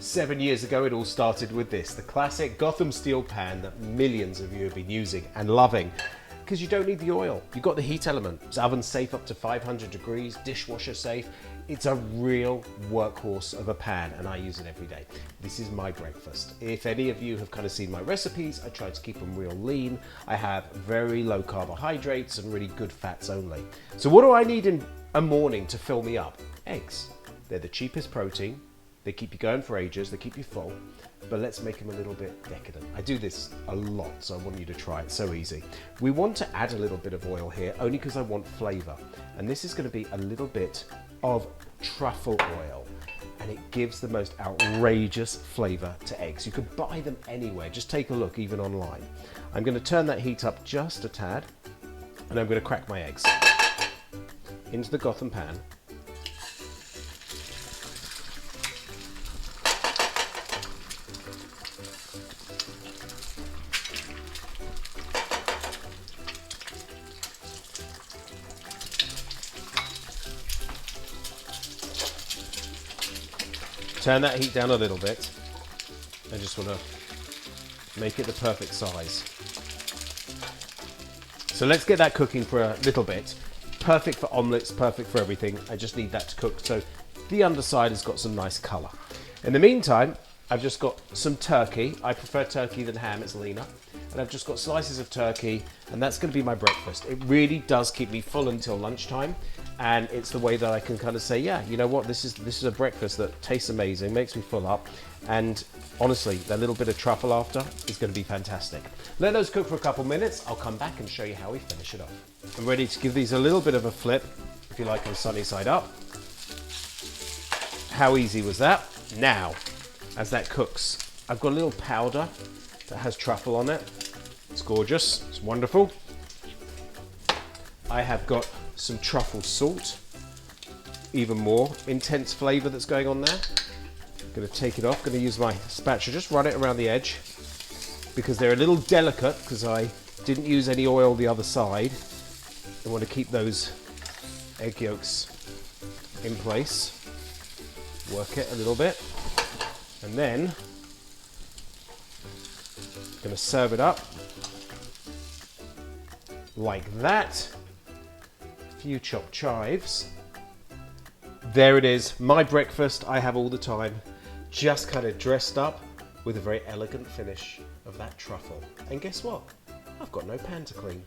7 years ago, it all started with this, the classic Gotham steel pan that millions of you have been using and loving. Because you don't need the oil, you've got the heat element. It's oven safe up to 500 degrees, dishwasher safe. It's a real workhorse of a pan and I use it every day. This is my breakfast. If any of you have kind of seen my recipes, I try to keep them real lean. I have very low carbohydrates and really good fats only. So what do I need in a morning to fill me up? Eggs. They're the cheapest protein. They keep you going for ages, they keep you full, but let's make them a little bit decadent. I do this a lot, so I want you to try it, so easy. We want to add a little bit of oil here, only because I want flavor. And this is gonna be a little bit of truffle oil, and it gives the most outrageous flavor to eggs. You could buy them anywhere, just take a look, even online. I'm gonna turn that heat up just a tad, and I'm gonna crack my eggs into the Gotham pan. Turn that heat down a little bit. I just want to make it the perfect size. So let's get that cooking for a little bit. Perfect for omelets, perfect for everything. I just need that to cook so the underside has got some nice color. In the meantime, I've just got some turkey. I prefer turkey than ham, it's leaner. And I've just got slices of turkey, and that's going to be my breakfast. It really does keep me full until lunchtime, and it's the way that I can kind of say, yeah, you know what, this is a breakfast that tastes amazing, makes me full up, and honestly, that little bit of truffle after is going to be fantastic. Let those cook for a couple minutes. I'll come back and show you how we finish it off. I'm ready to give these a little bit of a flip, if you like, on sunny side up. How easy was that? Now, as that cooks, I've got a little powder that has truffle on it. It's gorgeous, it's wonderful. I have got some truffle salt, even more intense flavor that's going on there. I'm gonna take it off, gonna use my spatula, just run it around the edge because they're a little delicate because I didn't use any oil the other side. I want to keep those egg yolks in place. Work it a little bit, and then I'm going to serve it up like that. A few chopped chives. There it is, my breakfast I have all the time, just kind of dressed up with a very elegant finish of that truffle. And guess what? I've got no pan to clean.